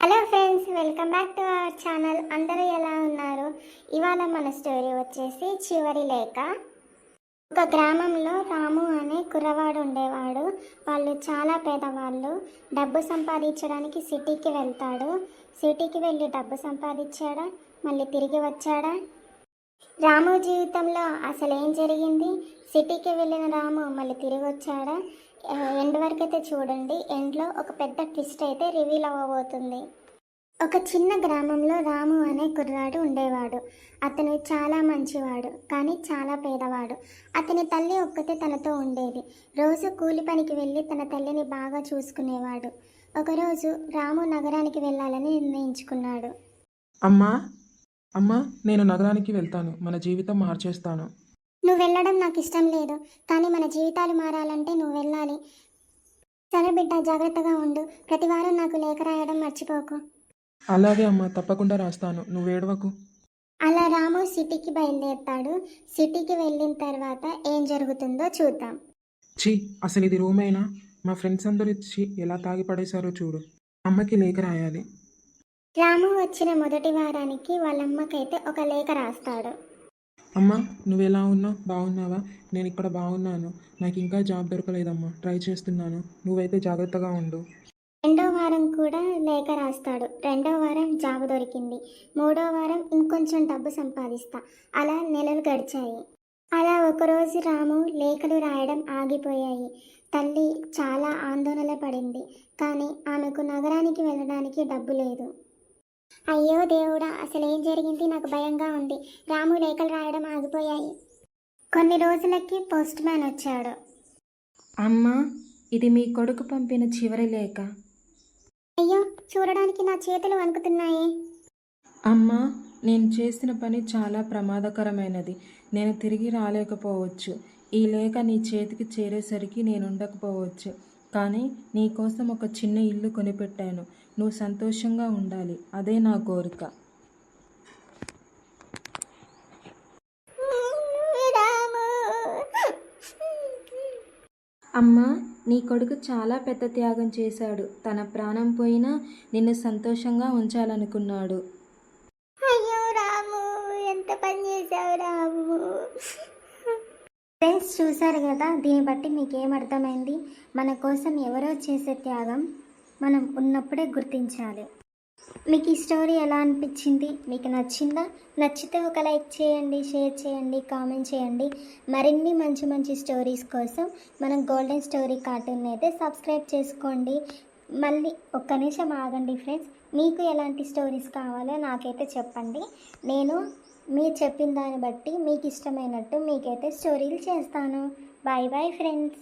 Hello friends, welcome back to our channel. అందరూ ఎలా ఉన్నారు? ఇవాళ మన స్టోరీ వచ్చేసి చివరి లేఖ. ఒక గ్రామంలో రాము అనే కుర్రవాడు ఉండేవాడు. వాళ్ళు చాలా పేదవాళ్ళు. డబ్బు సంపాదించడానికి సిటీకి వెళ్తాడు. సిటీకి వెళ్ళి డబ్బు సంపాదించాడా, మళ్ళీ తిరిగి వచ్చాడా? రాము జీవితంలో అసలు ఏం జరిగింది? సిటీకి వెళ్ళిన రాము మళ్ళీ తిరిగి వచ్చాడా? ఎండ్ వరకు అయితే చూడండి. ఎండ్లో ఒక పెద్ద ట్విస్ట్ అయితే రివీల్ అవ్వబోతుంది. ఒక చిన్న గ్రామంలో రాము అనే కుర్రాడు ఉండేవాడు. అతను చాలా మంచివాడు, కానీ చాలా పేదవాడు. అతని తల్లి ఒక్కతే తనతో ఉండేది. రోజు కూలి పనికి వెళ్ళి తన తల్లిని బాగా చూసుకునేవాడు. ఒకరోజు రాము నగరానికి వెళ్ళాలని నిర్ణయించుకున్నాడు. అమ్మా అమ్మా నేను నగరానికి వెళ్తాను. మన జీవితం మార్చేస్తాను. నువ్వు వెళ్ళడం నాకు ఇష్టం లేదు, కానీ మన జీవితాలు మారాలంటే నువ్వు వెళ్ళాలి. సరే బిడ్డ, జాగ్రత్తగా ఉండు. ప్రతివారం నాకు లేఖ రాయడం మర్చిపోకు. అలాగే అమ్మా, తప్పకుండా రాస్తాను. నువ్వు ఏడవకు. అలా రాము సిటీకి బయలుదేరుతాడు. సిటీకి వెళ్ళిన తర్వాత ఏం జరుగుతుందో చూద్దాం. ఛీ, అసలు ఇది రూమేనా? మా ఫ్రెండ్స్ అందరూ ఇచ్చి ఎలా తాగి పడేశారో చూడు. అమ్మకి లేఖ రాయాలి. రాము వచ్చిన మొదటి వారానికి వాళ్ళమ్మకైతే ఒక లేఖ రాస్తాడు. అమ్మా, నువ్వు ఎలా ఉన్నావు? బాగున్నావా? నేను ఇక్కడ బాగున్నాను. నాకు ఇంకా జాబ్ దొరకలేదమ్మా, ట్రై చేస్తున్నాను. నువ్వైతే జాగ్రత్తగా ఉండు. రెండో వారం కూడా లేఖ రాస్తాడు. రెండో వారం జాబ్ దొరికింది. మూడో వారం ఇంకొంచెం డబ్బు సంపాదిస్తా. అలా నెలలు గడిచాయి. అలా ఒకరోజు రాము లేఖలు రాయడం ఆగిపోయాయి. తల్లి చాలా ఆందోళన పడింది, కానీ ఆమెకు నగరానికి వెళ్ళడానికి డబ్బు లేదు. అయ్యో దేవుడా, అసలు ఏం జరిగింది? నాకు భయంగా ఉంది. రాము లేఖలు రాయడం ఆగిపోయాయి. కొన్ని రోజులకి పోస్ట్ మ్యాన్ వచ్చాడు. అమ్మా, ఇది మీ కొడుకు పంపిన చివరి లేఖ. అయ్యో, చూడడానికి నా చేతులు వణుకుతున్నాయి. అమ్మా, నేను చేసిన పని చాలా ప్రమాదకరమైనది. నేను తిరిగి రాలేకపోవచ్చు. ఈ లేఖ నీ చేతికి చేరేసరికి నేను ఉండకపోవచ్చు. కానీ నీ కోసం ఒక చిన్న ఇల్లు కొనిపెట్టాను. నువ్వు సంతోషంగా ఉండాలి, అదే నా కోరిక. అమ్మా, నీ కొడుకు చాలా పెద్ద త్యాగం చేశాడు. తన ప్రాణం పోయినా నిన్ను సంతోషంగా ఉంచాలనుకున్నాడు. అయ్యో రాము, ఎంత పని చేశావు రాము. ఫ్రెండ్స్, చూశారు కదా, దీన్ని బట్టి మీకేం అర్థమైంది? మన కోసం ఎవరో చేసే త్యాగం మనం ఉన్నప్పుడే గుర్తించాలి. మీకు ఈ స్టోరీ ఎలా అనిపించింది? మీకు నచ్చిందా? నచ్చితే ఒక లైక్ చేయండి, షేర్ చేయండి, కామెంట్ చేయండి. మరిన్ని మంచి మంచి స్టోరీస్ కోసం మనం గోల్డెన్ స్టోరీ కార్టూన్ అయితే సబ్స్క్రైబ్ చేసుకోండి. మళ్ళీ ఒక్క నిమిషం ఆగండి ఫ్రెండ్స్. మీకు ఎలాంటి స్టోరీస్ కావాలో నాకైతే చెప్పండి. నేను మీరు చెప్పిన దాన్ని బట్టి మీకు ఇష్టమైనట్టు మీకైతే స్టోరీలు చేస్తాను. Bye bye friends.